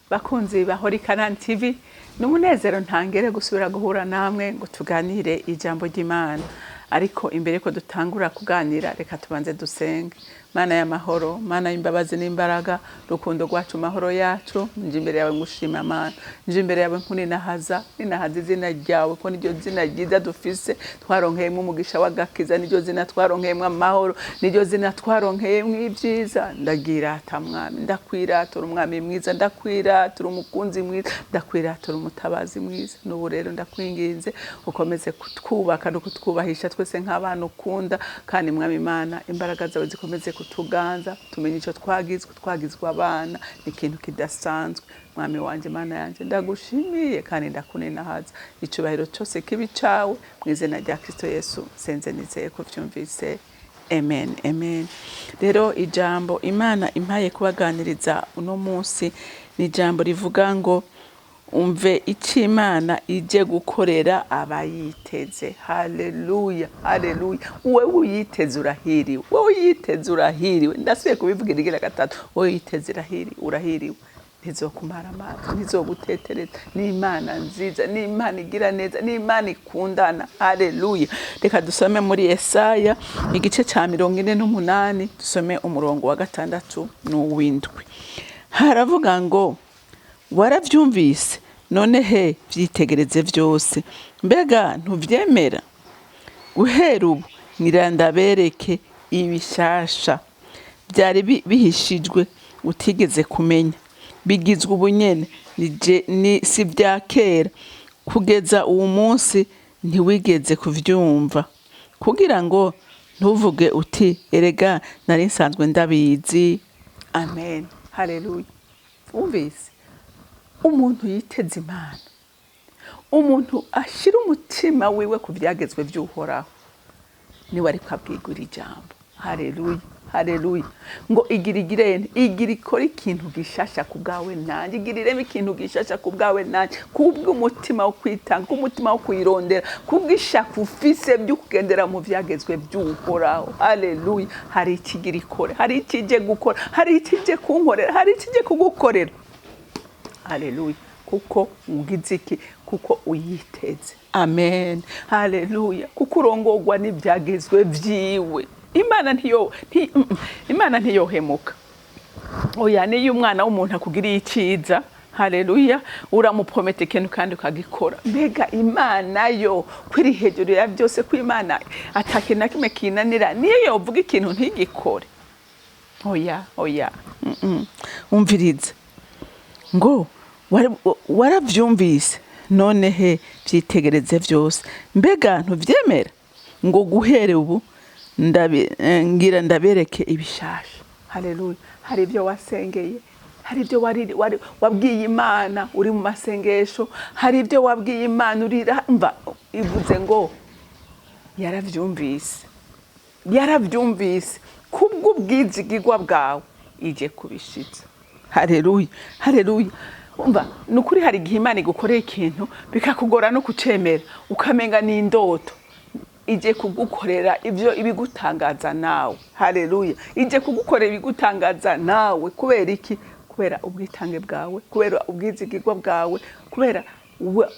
bakunzi ba CANAAN TV n'umunezero ntangere gusubira guhura namwe ngo tuganire ijambo ry'Imana. Ariko imbere ko dutangura kuganira reka tubanze dusenge. Mana y'amahoro, Mana y'imbabazi n'imbaraga, rukundo rwacu mahoro yacu, nje imbere yawe ngushima Mana. Nje imbere yawe ninahaza izina ryawe ko niryo zina ryiza dufise, twaronkeyemo umugisha w'agakiza, niryo zina twaronkeyemo amahoro, niryo zina twaronkeyemo ibyiza. Ndagirata mwami, ndakwiratura umwami mwiza, ndakwiratura umukunzi mwiza, ndakwiratura umutabazi mwiza. N'ubu rero ndakwinginze ukomeze kutwubaka no kutwubahisha twese nk'abana ukunda, kandi mwami Imana imbaraga zawe zikomeze kutuganza, tumenye icyo twagizwe abana, ni ikintu kidasanzwe. Mwami wanje, Mana yanje, ndagushimiye kandi ndakuninahaza. Icubahiro cyose kibi cawe mu izina rya Kristo Yesu senze nizeye ko vyumvise. Amen, amen. Rero ijambo Imana impaye kubaganiriza uno munsi ni ijambo rivuga ngo umve ic'Imana ije gukorera abayiteze. Haleluya, haleluya. Wewe uyiteze urahiriwe, wewe uyiteze urahiriwe. Ndasubiye kubivugira igira gatatu, wewe uyiteze urahiriwe. Ntizokumara amazi, ntizogutetereza. Ni Imana nziza, ni Imana igira neza, ni Imana ikundana. Haleluya. Reka dusome muri Yesaya igice ca 48, dusome umurongo wa 6 n'uw'indwi. Haravuga ngo waravyumvise, none he vyitegereze vyose, mbega ntuvyemera? Guhera ubu ndabereke ibishasha byari bihishijwe utigeze kumenya, bigizwe ubunyene ni si vya kera, kugeza uwo munsi ntiwigeze kuvyumva, kugira ngo ntuvuge uti erega nari nsanzwe ndabizi. Amen, haleluya. Umvise umuntu yiteze Imana, umuntu ashira umutima wiwe ku vyagezwe vy'Uhoraho, niwe ariko abwigura ijambo. Haleluya, haleluya. Ngo igira ikora ikintu gishasha ku bwawe nanje, igiriremo ikintu gishasha ku bwawe nanje, kubw'umutima wo kwitanga, k'umutima wo kwirondera, kubw'ishaka ufise byo kugendera mu vyagezwe vy'Uhoraho. Haleluya. Hari ikigira ikore, hari ikije gukora, hari ikije kunkorera, hari ikije kugukorera. Haleluya. Kuko ugize iki? Kuko uyiteze. Amen, haleluya. Kuko urongorwa n'ibyagezwe vyiwe. Imana ntiyohemuka. Oya, niyo umwana w'umuntu akugiriye iciza, haleluya, uramupometa ikintu kandi ukagikora. Mbega Imana yo kwiri hejuru ya byose, ko Imana atakintu na kimwe kinanira, niyo yovuga ikintu ntigikore. Oya, oya. Umviriza ngo waravyumvise, none he vyitegereze vyose, mbega ntuvyemera? Ngo guhere ubu ndabereke ibishasha. Haleluya. Hari ibyo wasengeye, hari ibyo wabwiye Imana uri mu masengesho, hari ibyo wabwiye Imana urira mva, ivuze ngo yaravyumvise kubw'ubwizigirwa bwawe ije kubishitsa. Haleluya, haleluya. Umva, nukuri hari igihe Imana igukorera ikintu bikakugora no kucemera, ukamenga ni indoto. Ije kugukorera ibyo ibigutangaza nawe. Haleluya. Ije kugukorera ibigutangaza nawe. Kubera iki? Kubera ubwitange bwawe, kubera ubwizigirwa bwawe, kubera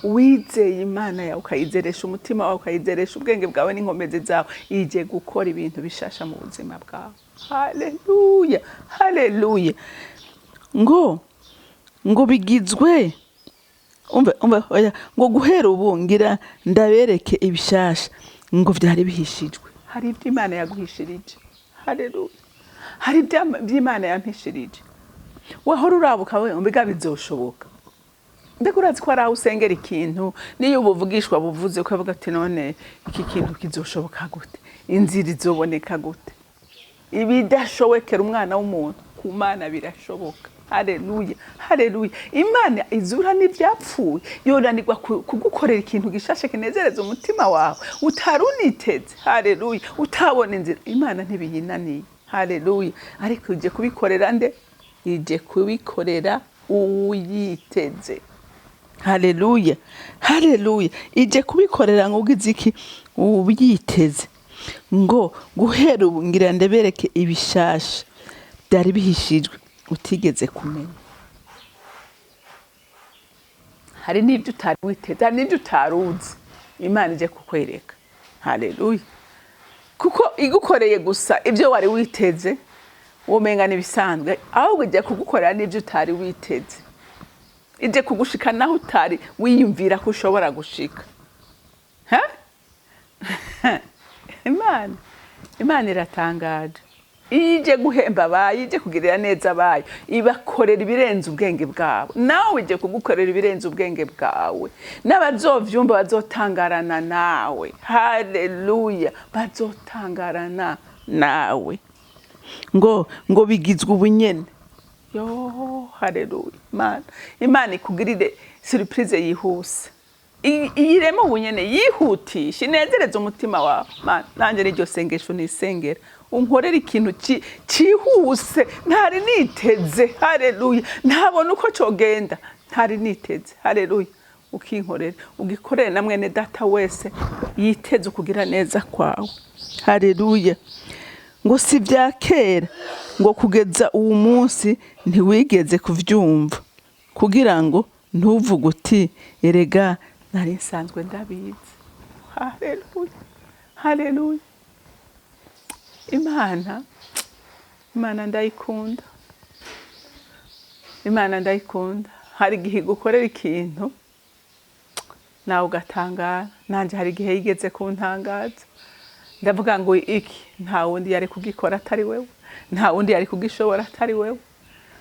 wizeye Imana yawe, ukayizeresha umutima wawe, ukayizeresha ubwenge bwawe n'inkomezi zawe. Ije gukora ibintu bishasha mu buzima bwawe. Haleluya, haleluya. Ngo bigizwe oya, ngo guhera ubu ndabereke ibishasha, ngo vyari bihishijwe. Hari ibyo Imana yaguhishirije. Haleluya. Hari ibyo Imana yampishirije. Wahora urabuka we mbega bizoshoboka? Mbega urazi ko ari aho usengera ikintu, niyo ubuvugishwa buvuze ukavuga ati none iki kintu kizoshoboka gute? Inzira izoboneka gute? Ibidashobokera umwana w'umuntu, ku Mana birashoboka. Haleluya, haleluya. Imana izura n'ivyapfuye, yoranirwa kugukorera ikintu gishashe kinezereza umutima wawe utaruniteze. Haleluya. Utabona inzira, Imana ntibiyinaniye. Haleluya. Ariko ije kubikorera nde? Ije kubikorera uyiteze. Haleluya, haleluya. Ije kubikorera ngo ugize iki? Uyiteze. Ngo guhera ubu ndabereke ibishasha byari bihishijwe utigeze kumenya. hari n'ibyo utari witeze, hari n'ibyo utaruzi, Imana ije kukwereka. Haleluya. Kuko igukoreye gusa ibyo wari witeze, womenga nibisanzwe, ahubwo ije kugukorera n'ibyo utari witeze. Ije kugushika naho utari wiyumvira ko ushobora gushika. Imana iratangaje. Ije guhemba abaye, ije kugirira neza abaye, ibakorera ibirenze ubwenge bwabo. Nawe ije kugukorera ibirenze ubwenge bwawe. N'abazovyumva bazotangarana nawe. Haleluya. Bazotangarana nawe. Ngo bigizwe ubunyene. Yo, haleluya. Imana ikugirire surprise yihuse. Iyiremo ubunyene yihutisha, inezereza umutima wawe. Nanje n'iryo sengesho nisengera. Unkorera ikintu cihuse, ntari niteze. Haleluya. Ntabona uko cogenda, ntari niteze. Haleluya. Ukinkorera, ugikorere na mwene data wese yiteze ukugira neza kwawe. Haleluya. Ngo si bya kera, ngo kugeza uwo munsi ntiwigeze kuvyumva, kugira ngo ntuvuge uti erega nari nsanzwe ndabizi. Haleluya. Haleluya. Imana ndayikunda. Imana ndayikunda. Hari igihe gukorera ikintu nawe ugatangara. Nanje hari igihe yigeze kuntangaza. Ndavuga ngo iki nta wundi yari kugikora atari wewe, nta wundi yari kugishobora atari wewe.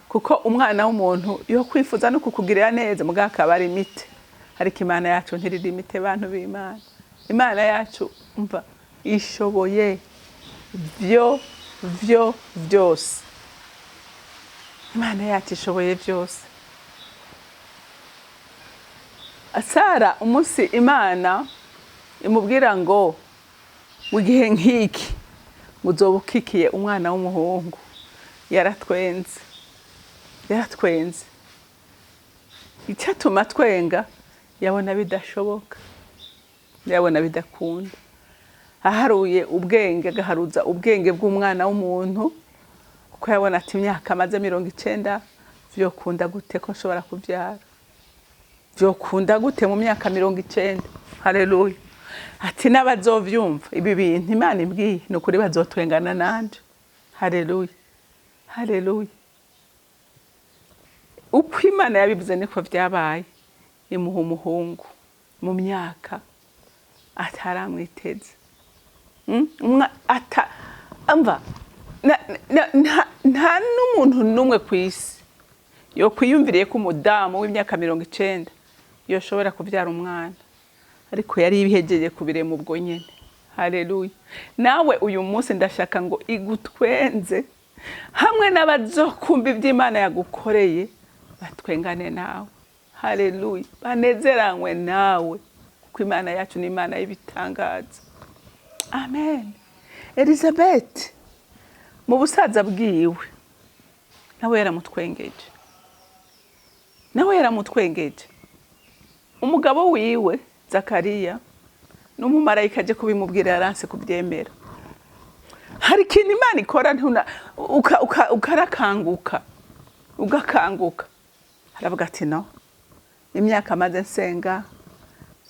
Kuko umwana w'umuntu yo kwifuza no kukugirira neza mugaka bari imite. Ariko Imana yacu ntiriri imite bantu b'Imana. Imana yacu umva ishoboye byose. Imana yacu ishoboye byose. Sara umunsi Imana imubwira ngo mu gihe nk'iki muzoba ukikiye umwana w'umuhungu, yaratwenze. Icyatuma twenga yabona bidashoboka, yabona bidakunda. Aharuye ubwenge, agaharuza ubwenge bw'umwana w'umuntu, kuko yabona ati imyaka amaze 90 vyokunda gute ko nshobora kubyara, vyokunda gute mu myaka 90. Haleluya. Ati n'abazovyumva ibi bintu Imana imbwiye nukuri bazotwengana nanje. Haleluya. Haleluya. Uko Imana yabivuze niko vyabaye. Imuha umuhungu mu myaka ataramwiteze. Nta n'umuntu numwe kwisi yo kwiyumviriye ko umudamu w'imyaka 90 yoshobora kubyara umwana, ariko yari ibihejeje kubirema ubwo nyene. Haleluya. Nawe uyu munsi ndashaka ngo igutwenze hamwe n'abazokumva iby'Imana yagukoreye, batwengane nawe. Haleluya. Banezeranywe nawe, kuko Imana yacu ni Imana y'ibitangaza. Amen. Elizabeth mu busaza bwiwe nawe yaramutwengeje. Umugabo wiwe Zakariya n'umumarayika aje kubimubwira yaranse kubyemera. Hari ikintu Imana ikora ugakanguka. Aravuga ati no, imyaka maze nsenga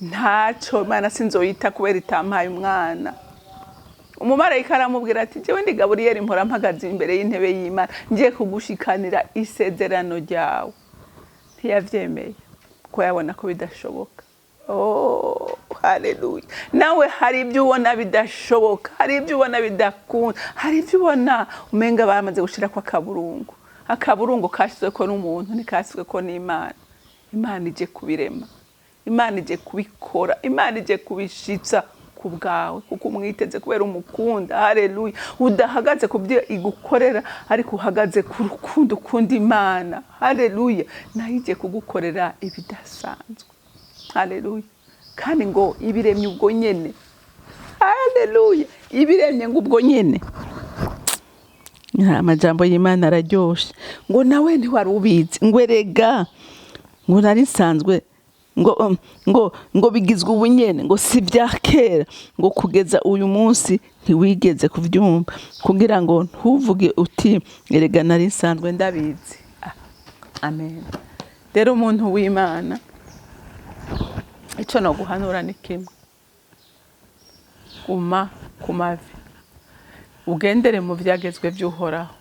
ntaco Imana sinzoyita kubera itampaye umwana. Umumarayika aramubwira ati jewe ndi Gaburiyeli mpora mpagaze imbere y'intebe y'Imana ngiye kugushikanira isezerano ryawe. Ntiyavyemeye ko yabona ko bidashoboka. Oh, haleluya. Nawe hari ibyo ubona bidashoboka, hari ibyo ubona bidakunda, hari ibyo ubona umenga bamaze gushira kwa kaburungu. Akaburungu kashizwe ko n'umuntu nikasizwe ko n'Imana. Imana ije kubirema, Imana ije kubikora, Imana ije kubishitsa ku bwawe, kuko umwiteze kubera umukunda. Haleluya. Udahagaze ku byo igukorera, ariko uhagaze ku rukundo ukunda Imana. Haleluya. Nayo ije kugukorera ibidasanzwe. Haleluya. Kandi ngo ibiremye ubwo nyene. Haleluya. Ibiremye ngo ubwo nyene. Amajambo y'Imana araryoshe. Ngo nawe ntiwari ubizi, ngo erega ngo nari nsanzwe ngo bigizwe ubunyene, ngo si bya kera, ngo kugeza uyu munsi ntiwigeze kuvyumva, kugira ngo ntuvuge uti erega nari nsanzwe ndabizi. Amen. Rero umuntu w'Imana icyo no guhanura ni kimwe, guma ku mavi ugendere mu byagezwe by'Uhoraho.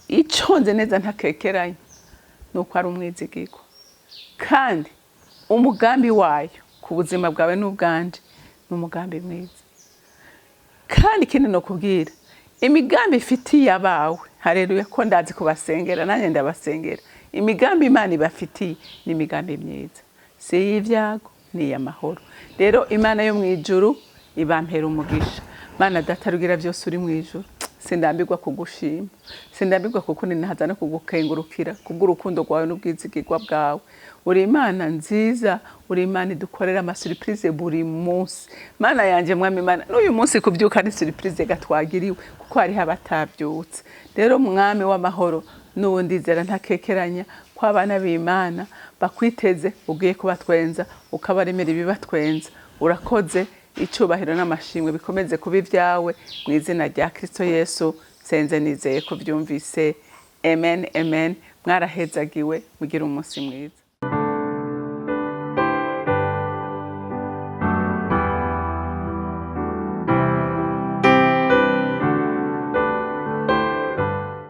Icyo nzi neza ntakekeranye ni uko ari umwizigirwa, kandi umugambi wayo ku buzima bwawe n'ubwanje ni umugambi mwiza. Kandi ikindi no kubwira, imigambi ifitiye abawe, haleluya, ko ndazi kubasengera, nanjye ndabasengera. Imigambi Imana ibafitiye ni imigambi myiza, si y'ibyago, ni iy'amahoro. Rero Imana yo mu ijuru ibampera umugisha. Mana Data rugira byose uri mu ijuru, sindambirwa kugushima, sindambirwa kukuninahaza no kugukengurukira kubw'urukundo rwawe n'ubwizigirwa bwawe. Uri Imana nziza, uri Imana idukorera amasurprise buri munsi. Mana yanje mwami Imana, n'uyu munsi kubyuka ni surprise gatwagiriwe kuko hariho abatabyutse. Rero mwami w'amahoro, n'uwundizera ntakekeranya ko abana b'Imana bakwiteze, ugiye kubatwenza ukabaremera ibibatwenza. Urakoze, icubahiro n'amashimwe bikomeze kuba ibyawe mu izina rya Kristo Yesu senze nizeye ko byumvise. Amen, amen. Mwarahezagiwe, mugira umunsi mwiza.